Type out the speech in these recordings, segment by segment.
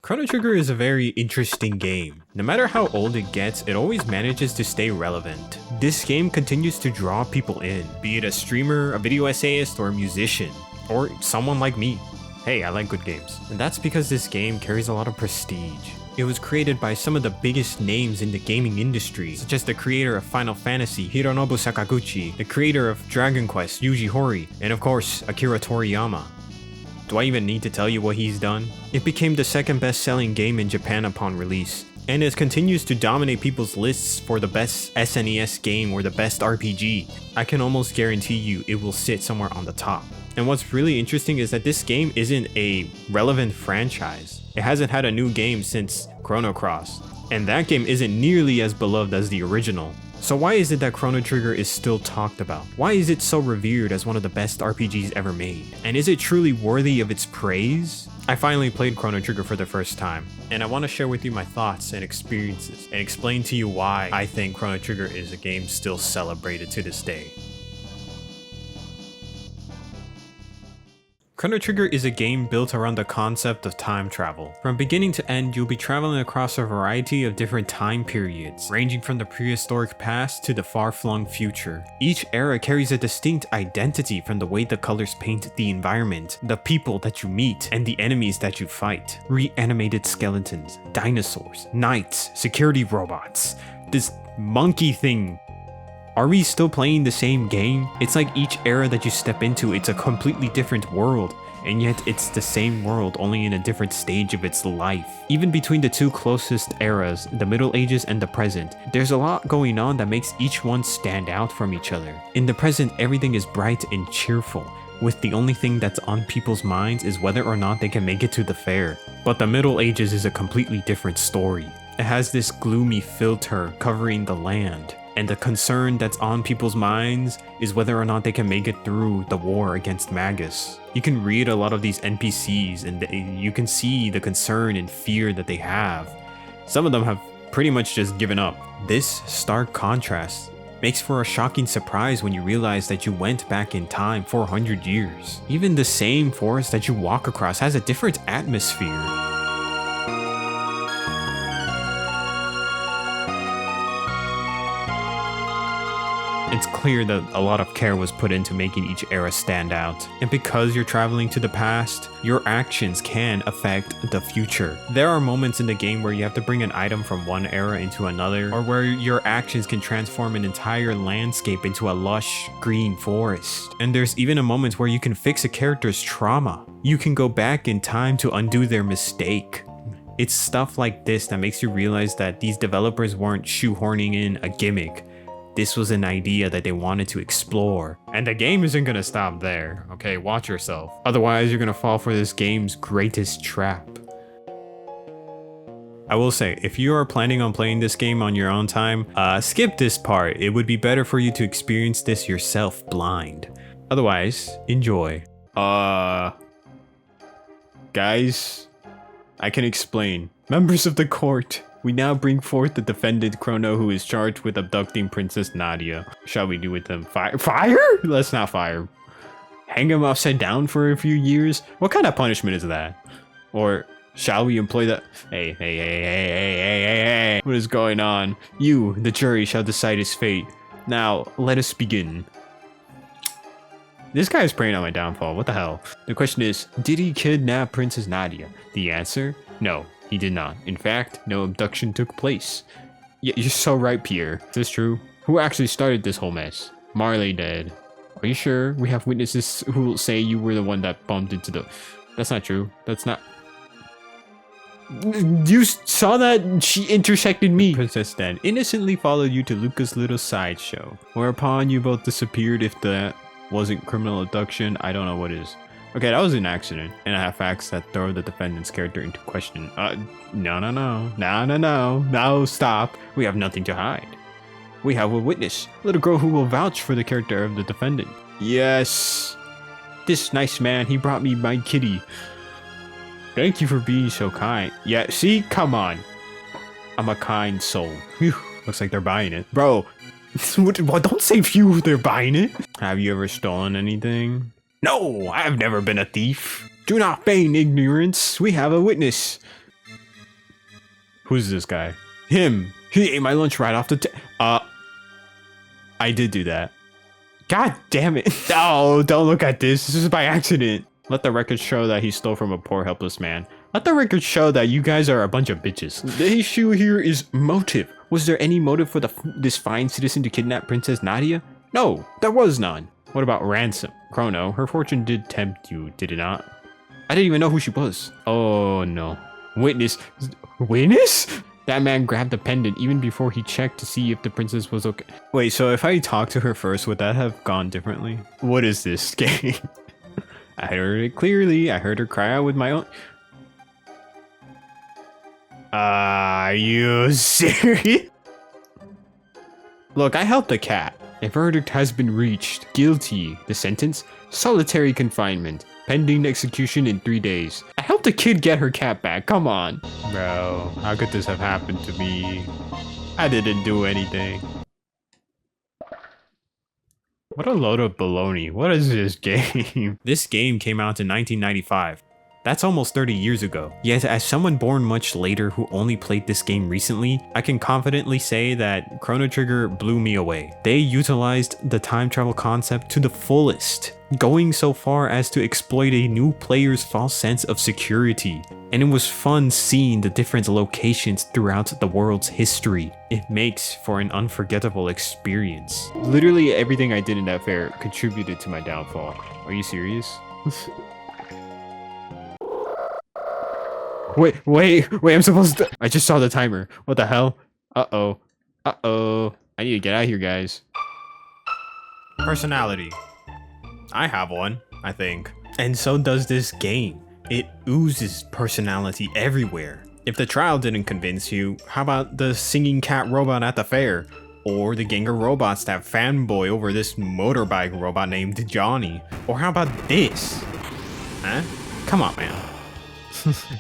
Chrono Trigger is a very interesting game. No matter how old it gets, it always manages to stay relevant. This game continues to draw people in, be it a streamer, a video essayist, or a musician, or someone like me. Hey, I like good games. And that's because this game carries a lot of prestige. It was created by some of the biggest names in the gaming industry, such as the creator of Final Fantasy, Hironobu Sakaguchi, the creator of Dragon Quest, Yuji Horii, and of course, Akira Toriyama. Do I even need to tell you what he's done? It became the second best-selling game in Japan upon release, and it continues to dominate people's lists for the best SNES game or the best RPG. I can almost guarantee you it will sit somewhere on the top. And what's really interesting is that this game isn't a relevant franchise. It hasn't had a new game since Chrono Cross, and that game isn't nearly as beloved as the original. So why is it that Chrono Trigger is still talked about? Why is it so revered as one of the best RPGs ever made? And is it truly worthy of its praise? I finally played Chrono Trigger for the first time, and I want to share with you my thoughts and experiences, and explain to you why I think Chrono Trigger is a game still celebrated to this day. Chrono Trigger is a game built around the concept of time travel. From beginning to end, you'll be traveling across a variety of different time periods, ranging from the prehistoric past to the far-flung future. Each era carries a distinct identity from the way the colors paint the environment, the people that you meet, and the enemies that you fight. Reanimated skeletons, dinosaurs, knights, security robots, this monkey thing. Are we still playing the same game? It's like each era that you step into, it's a completely different world, and yet it's the same world, only in a different stage of its life. Even between the two closest eras, the Middle Ages and the present, there's a lot going on that makes each one stand out from each other. In the present, everything is bright and cheerful, with the only thing that's on people's minds is whether or not they can make it to the fair. But the Middle Ages is a completely different story. It has this gloomy filter covering the land, and the concern that's on people's minds is whether or not they can make it through the war against Magus. You can read a lot of these NPCs and you can see the concern and fear that they have. Some of them have pretty much just given up. This stark contrast makes for a shocking surprise when you realize that you went back in time 400 years. Even the same forest that you walk across has a different atmosphere. It's clear that a lot of care was put into making each era stand out. And because you're traveling to the past, your actions can affect the future. There are moments in the game where you have to bring an item from one era into another, or where your actions can transform an entire landscape into a lush green forest. And there's even a moment where you can fix a character's trauma. You can go back in time to undo their mistake. It's stuff like this that makes you realize that these developers weren't shoehorning in a gimmick. This was an idea that they wanted to explore. And the game isn't gonna stop there, okay? Watch yourself. Otherwise, you're gonna fall for this game's greatest trap. I will say, if you are planning on playing this game on your own time, skip this part. It would be better for you to experience this yourself blind. Otherwise, enjoy. Guys, I can explain. Members of the court. We now bring forth the defendant Chrono, who is charged with abducting Princess Nadia. Shall we do with them? Fire? Let's not fire. Hang him upside down for a few years? What kind of punishment is that? Or shall we employ the— Hey. What is going on? You, the jury, shall decide his fate. Now, let us begin. This guy is preying on my downfall. What the hell? The question is, did he kidnap Princess Nadia? The answer? No. He did not. In fact, no abduction took place. Yeah, you're so right, Pierre. Is this true? Who actually started this whole mess? Marley did. Are you sure? We have witnesses who will say you were the one that bumped into the— That's not true. That's not— You saw that? She intersected me. Princess then innocently followed you to Luca's little sideshow, whereupon you both disappeared. If that wasn't criminal abduction, I don't know what is. Okay, that was an accident, and I have facts that throw the defendant's character into question. No, stop. We have nothing to hide. We have a witness, a little girl who will vouch for the character of the defendant. Yes. This nice man, he brought me my kitty. Thank you for being so kind. Yeah, see? Come on. I'm a kind soul. Whew, looks like they're buying it. Bro, don't say phew, they're buying it. Have you ever stolen anything? No, I have never been a thief. Do not feign ignorance. We have a witness. Who's this guy? Him. He ate my lunch right off the I did do that. God damn it. No, don't look at this. This is by accident. Let the record show that he stole from a poor helpless man. Let the record show that you guys are a bunch of bitches. The issue here is motive. Was there any motive for this fine citizen to kidnap Princess Nadia? No, there was none. What about ransom? Chrono, her fortune did tempt you, did it not? I didn't even know who she was. Oh no. Witness? Witness? That man grabbed the pendant even before he checked to see if the princess was okay. Wait, so if I talked to her first, would that have gone differently? What is this game? I heard it clearly. I heard her cry out with my own... Are you serious? Look, I helped the cat. A verdict has been reached. Guilty. The sentence? Solitary confinement. Pending execution in 3 days. I helped a kid get her cat back. Come on. Bro, how could this have happened to me? I didn't do anything. What a load of baloney. What is this game? This game came out in 1995. That's almost 30 years ago. Yet, as someone born much later who only played this game recently, I can confidently say that Chrono Trigger blew me away. They utilized the time travel concept to the fullest, going so far as to exploit a new player's false sense of security. And it was fun seeing the different locations throughout the world's history. It makes for an unforgettable experience. Literally everything I did in that fair contributed to my downfall. Are you serious? Wait, I'm supposed to... I just saw the timer. What the hell? Uh-oh. I need to get out of here, guys. Personality. I have one, I think. And so does this game. It oozes personality everywhere. If the trial didn't convince you, how about the singing cat robot at the fair? Or the gang of robots that fanboy over this motorbike robot named Johnny? Or how about this? Huh? Come on, man.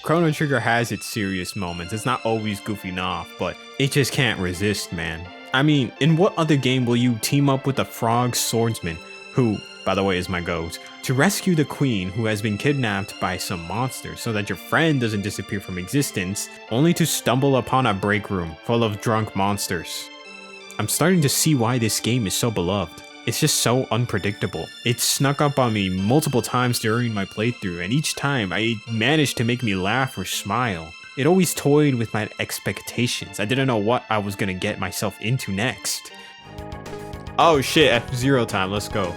Chrono Trigger has its serious moments. It's not always goofing off, but it just can't resist, man. I mean, in what other game will you team up with a frog swordsman, who, by the way, is my goat, to rescue the queen who has been kidnapped by some monster so that your friend doesn't disappear from existence, only to stumble upon a break room full of drunk monsters? I'm starting to see why this game is so beloved. It's just so unpredictable. It snuck up on me multiple times during my playthrough, and each time it managed to make me laugh or smile. It always toyed with my expectations. I didn't know what I was gonna get myself into next. Oh shit, F-Zero time, let's go.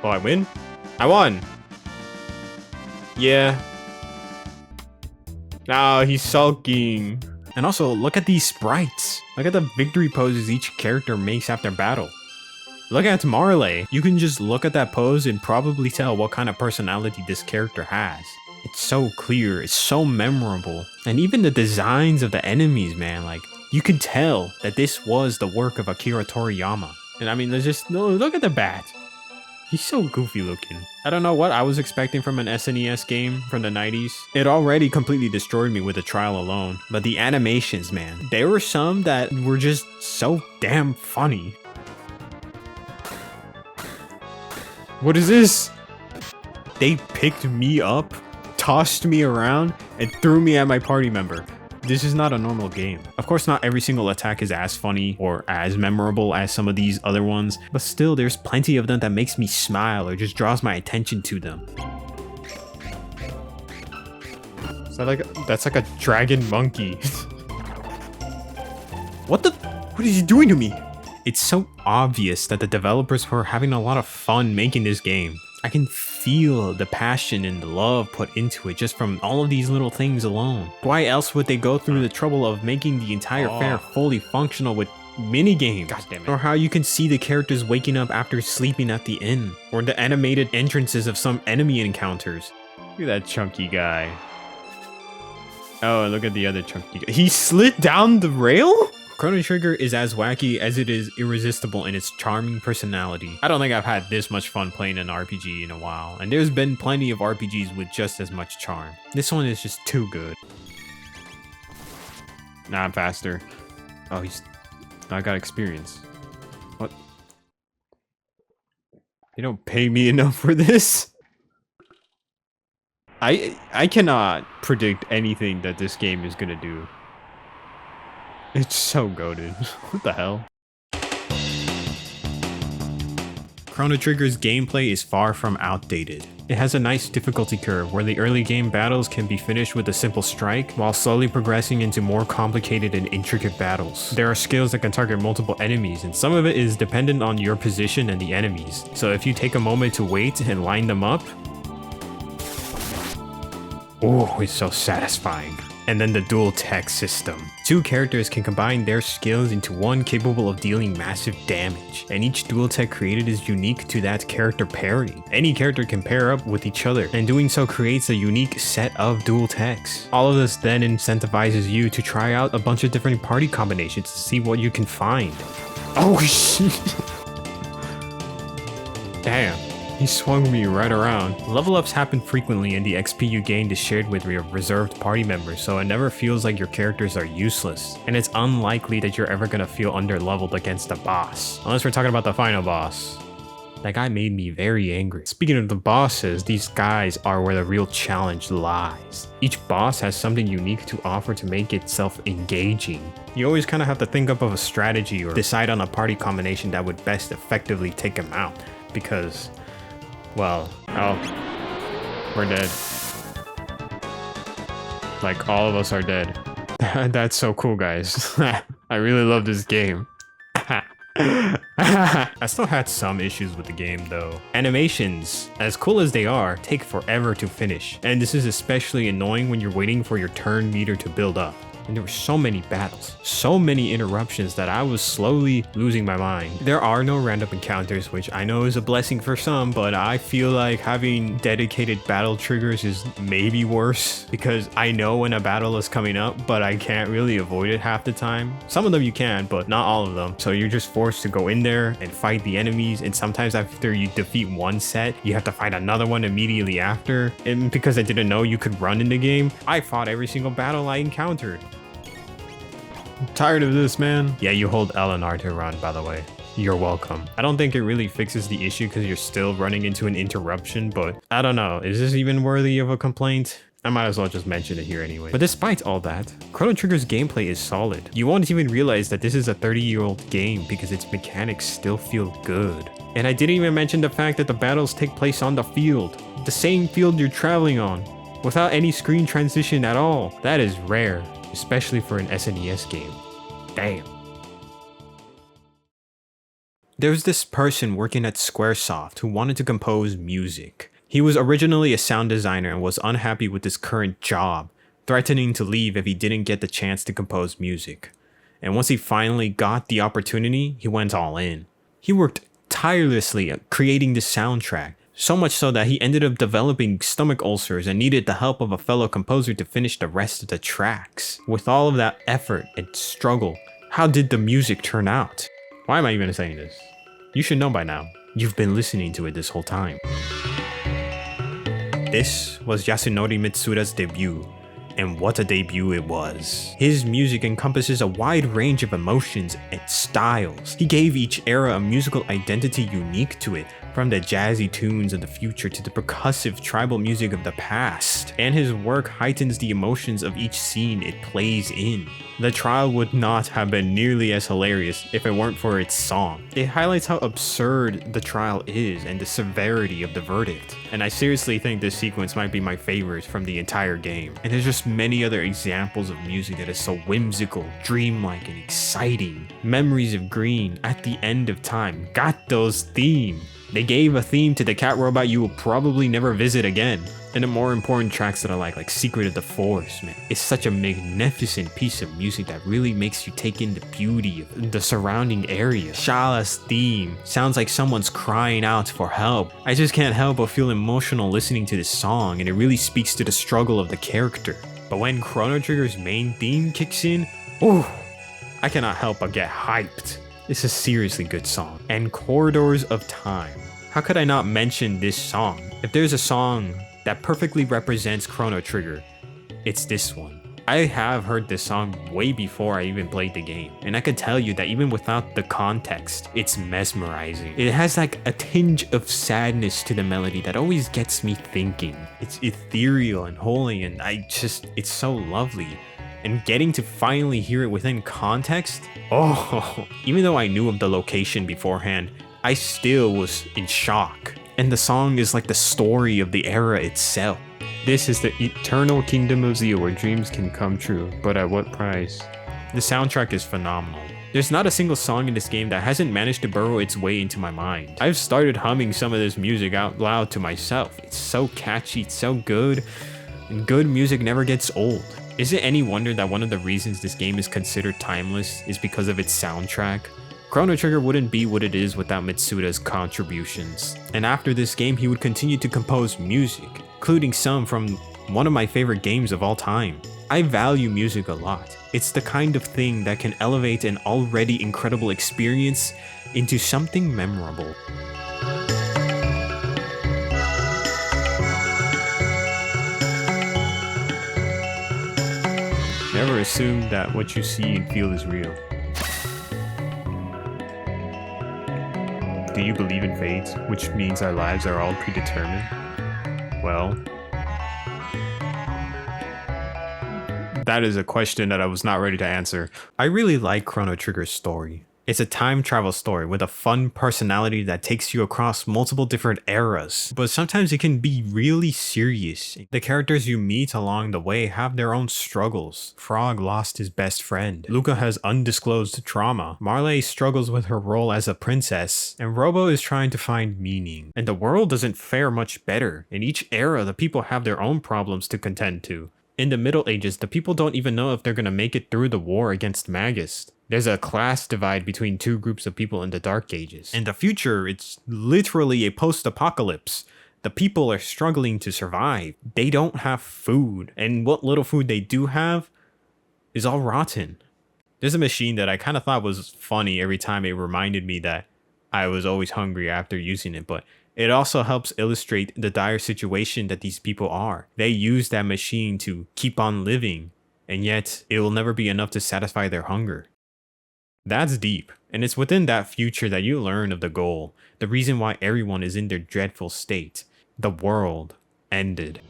Oh, I win? I won! Yeah. Oh, he's sulking. And also, look at these sprites. Look at the victory poses each character makes after battle. Look at Marley. You can just look at that pose and probably tell what kind of personality this character has. It's so clear, it's so memorable. And even the designs of the enemies, man, like, you could tell that this was the work of Akira Toriyama. And I mean, look at the bat. He's so goofy looking. I don't know what I was expecting from an SNES game from the 90s. It already completely destroyed me with the trial alone. But the animations, man, there were some that were just so damn funny. What is this? They picked me up, tossed me around, and threw me at my party member. This is not a normal game. Of course, not every single attack is as funny or as memorable as some of these other ones, but still there's plenty of them that makes me smile or just draws my attention to them. Is that that's like a dragon monkey. What is he doing to me? It's so obvious that the developers were having a lot of fun making this game. I can feel the passion and the love put into it just from all of these little things alone. Why else would they go through the trouble of making the entire fair fully functional with mini-games? God damn it. Or how you can see the characters waking up after sleeping at the inn. Or the animated entrances of some enemy encounters. Look at that chunky guy. Oh, and look at the other chunky guy. He slid down the rail? Chrono Trigger is as wacky as it is irresistible in its charming personality. I don't think I've had this much fun playing an RPG in a while, and there's been plenty of RPGs with just as much charm. This one is just too good. Nah, I'm faster. Oh, I got experience. What? They don't pay me enough for this? I cannot predict anything that this game is gonna do. It's so goated. What the hell? Chrono Trigger's gameplay is far from outdated. It has a nice difficulty curve where the early game battles can be finished with a simple strike, while slowly progressing into more complicated and intricate battles. There are skills that can target multiple enemies, and some of it is dependent on your position and the enemies. So if you take a moment to wait and line them up, oh, it's so satisfying. And then the dual tech system. Two characters can combine their skills into one capable of dealing massive damage, and each dual tech created is unique to that character pairing. Any character can pair up with each other, and doing so creates a unique set of dual techs. All of this then incentivizes you to try out a bunch of different party combinations to see what you can find. Oh shit! Damn. He swung me right around. Level ups happen frequently and the XP you gained is shared with your reserved party members, so it never feels like your characters are useless. And it's unlikely that you're ever gonna feel under-leveled against a boss. Unless we're talking about the final boss. That guy made me very angry. Speaking of the bosses, these guys are where the real challenge lies. Each boss has something unique to offer to make itself engaging. You always kind of have to think up of a strategy or decide on a party combination that would best effectively take him out. Because... well, oh, we're dead. Like, all of us are dead. That's so cool, guys. I really love this game. I still had some issues with the game though. Animations, as cool as they are, take forever to finish. And this is especially annoying when you're waiting for your turn meter to build up. And there were so many battles, so many interruptions that I was slowly losing my mind. There are no random encounters, which I know is a blessing for some, but I feel like having dedicated battle triggers is maybe worse because I know when a battle is coming up, but I can't really avoid it half the time. Some of them you can, but not all of them. So you're just forced to go in there and fight the enemies, and sometimes after you defeat one set, you have to fight another one immediately after. And because I didn't know you could run in the game, I fought every single battle I encountered. I'm tired of this, man. Yeah, you hold L and R to run, by the way. You're welcome. I don't think it really fixes the issue because you're still running into an interruption, but I don't know. Is this even worthy of a complaint? I might as well just mention it here anyway. But despite all that, Chrono Trigger's gameplay is solid. You won't even realize that this is a 30-year-old game because its mechanics still feel good. And I didn't even mention the fact that the battles take place on the field. The same field you're traveling on, without any screen transition at all. That is rare. Especially for an SNES game. Damn. There's this person working at Squaresoft who wanted to compose music. He was originally a sound designer and was unhappy with his current job, threatening to leave if he didn't get the chance to compose music. And once he finally got the opportunity, he went all in. He worked tirelessly at creating the soundtrack, so much so that he ended up developing stomach ulcers and needed the help of a fellow composer to finish the rest of the tracks. With all of that effort and struggle, how did the music turn out? Why am I even saying this? You should know by now. You've been listening to it this whole time. This was Yasunori Mitsuda's debut, and what a debut it was. His music encompasses a wide range of emotions and styles. He gave each era a musical identity unique to it, from the jazzy tunes of the future to the percussive tribal music of the past. And his work heightens the emotions of each scene it plays in. The trial would not have been nearly as hilarious if it weren't for its song. It highlights how absurd the trial is and the severity of the verdict. And I seriously think this sequence might be my favorite from the entire game. And there's just many other examples of music that is so whimsical, dreamlike, and exciting. Memories of Green, At the End of Time, got those themes. They gave a theme to the cat robot you will probably never visit again. And the more important tracks that I like Secret of the Forest, man. It's such a magnificent piece of music that really makes you take in the beauty of the surrounding area. Shala's theme sounds like someone's crying out for help. I just can't help but feel emotional listening to this song, and it really speaks to the struggle of the character. But when Chrono Trigger's main theme kicks in, ooh, I cannot help but get hyped. It's a seriously good song. And Corridors of Time. How could I not mention this song? If there's a song that perfectly represents Chrono Trigger, it's this one. I have heard this song way before I even played the game, and I can tell you that even without the context, it's mesmerizing. It has like a tinge of sadness to the melody that always gets me thinking. It's ethereal and holy, and it's so lovely. And getting to finally hear it within context, oh, even though I knew of the location beforehand, I still was in shock. And the song is like the story of the era itself. This is the eternal kingdom of Zeal where dreams can come true, but at what price? The soundtrack is phenomenal. There's not a single song in this game that hasn't managed to burrow its way into my mind. I've started humming some of this music out loud to myself. It's so catchy, it's so good, and good music never gets old. Is it any wonder that one of the reasons this game is considered timeless is because of its soundtrack? Chrono Trigger wouldn't be what it is without Mitsuda's contributions. And after this game, he would continue to compose music, including some from one of my favorite games of all time. I value music a lot. It's the kind of thing that can elevate an already incredible experience into something memorable. Never assume that what you see and feel is real. Do you believe in fate, which means our lives are all predetermined? Well, that is a question that I was not ready to answer. I really like Chrono Trigger's story. It's a time travel story with a fun personality that takes you across multiple different eras, but sometimes it can be really serious. The characters you meet along the way have their own struggles. Frog lost his best friend. Luca has undisclosed trauma. Marley struggles with her role as a princess, and Robo is trying to find meaning. And the world doesn't fare much better. In each era, the people have their own problems to contend to. In the Middle Ages, the people don't even know if they're gonna make it through the war against Magus. There's a class divide between two groups of people in the Dark Ages. In the future, it's literally a post-apocalypse. The people are struggling to survive. They don't have food, and what little food they do have is all rotten. There's a machine that I kind of thought was funny every time it reminded me that I was always hungry after using it, but it also helps illustrate the dire situation that these people are. They use that machine to keep on living, and yet it will never be enough to satisfy their hunger. That's deep, and it's within that future that you learn of the goal, the reason why everyone is in their dreadful state. The world ended.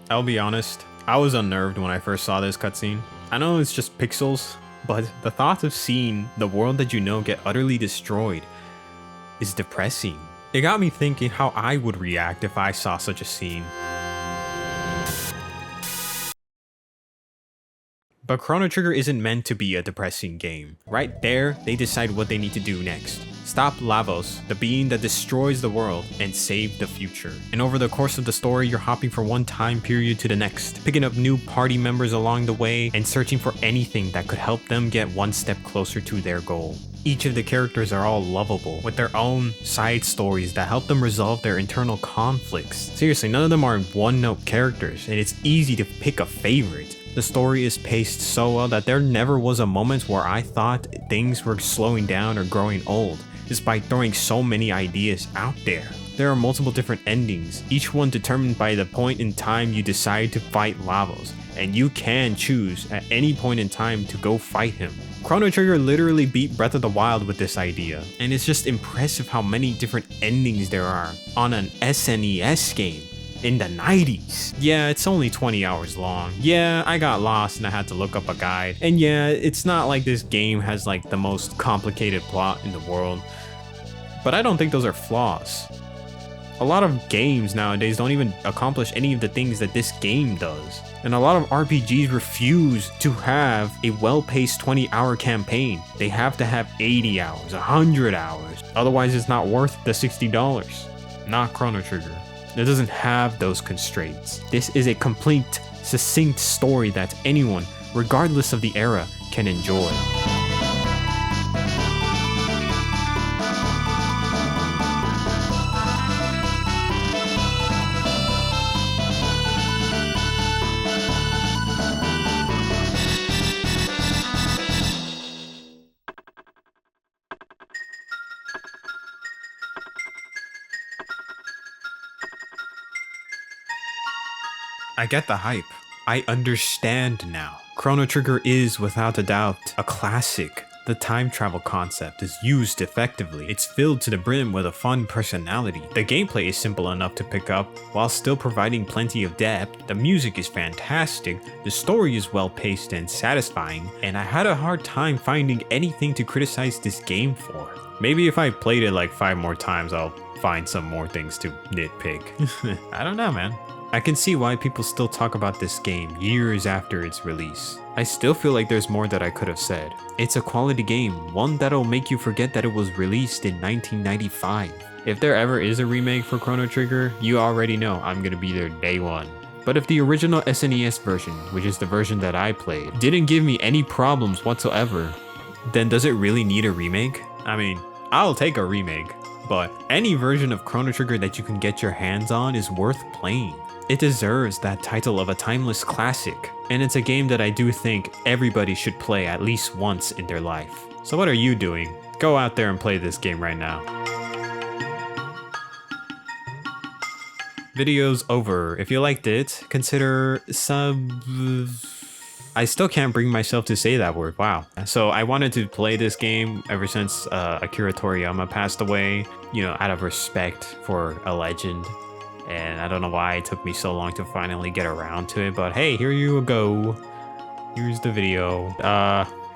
I'll be honest, I was unnerved when I first saw this cutscene. I know it's just pixels, but the thought of seeing the world that you know get utterly destroyed is depressing. It got me thinking how I would react if I saw such a scene. But Chrono Trigger isn't meant to be a depressing game. Right there, they decide what they need to do next. Stop Lavos, the being that destroys the world, and save the future. And over the course of the story, you're hopping from one time period to the next, picking up new party members along the way, and searching for anything that could help them get one step closer to their goal. Each of the characters are all lovable, with their own side stories that help them resolve their internal conflicts. Seriously, none of them are one-note characters, and it's easy to pick a favorite. The story is paced so well that there never was a moment where I thought things were slowing down or growing old, despite throwing so many ideas out there. There are multiple different endings, each one determined by the point in time you decide to fight Lavos, and you can choose at any point in time to go fight him. Chrono Trigger literally beat Breath of the Wild with this idea, and it's just impressive how many different endings there are on an SNES game in the 90s. Yeah, it's only 20 hours long. Yeah, I got lost and I had to look up a guide. And yeah, it's not like this game has like the most complicated plot in the world, but I don't think those are flaws. A lot of games nowadays don't even accomplish any of the things that this game does. And a lot of RPGs refuse to have a well-paced 20-hour campaign. They have to have 80 hours, 100 hours. Otherwise, it's not worth the $60. Not Chrono Trigger. It doesn't have those constraints. This is a complete, succinct story that anyone, regardless of the era, can enjoy. I get the hype. I understand now. Chrono Trigger is, without a doubt, a classic. The time travel concept is used effectively. It's filled to the brim with a fun personality. The gameplay is simple enough to pick up, while still providing plenty of depth. The music is fantastic, the story is well paced and satisfying, and I had a hard time finding anything to criticize this game for. Maybe if I played it like 5 more times, I'll find some more things to nitpick. I don't know, man. I can see why people still talk about this game years after its release. I still feel like there's more that I could have said. It's a quality game, one that'll make you forget that it was released in 1995. If there ever is a remake for Chrono Trigger, you already know I'm gonna be there day one. But if the original SNES version, which is the version that I played, didn't give me any problems whatsoever, then does it really need a remake? I mean, I'll take a remake, but any version of Chrono Trigger that you can get your hands on is worth playing. It deserves that title of a timeless classic, and it's a game that I do think everybody should play at least once in their life. So what are you doing? Go out there and play this game right now. Video's over. If you liked it, consider I still can't bring myself to say that word, wow. So I wanted to play this game ever since Akira Toriyama passed away, you know, out of respect for a legend. And I don't know why it took me so long to finally get around to it, but hey, here you go. Here's the video.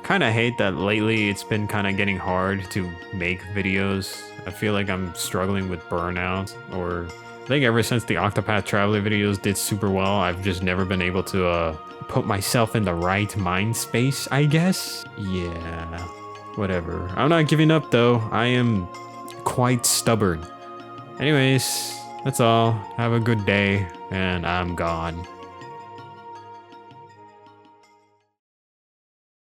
Kind of hate that lately it's been kind of getting hard to make videos. I feel like I'm struggling with burnout, or I think ever since the Octopath Traveler videos did super well, I've just never been able to put myself in the right mind space, I guess? Yeah, whatever. I'm not giving up though. I am quite stubborn. Anyways, that's all. Have a good day, and I'm gone.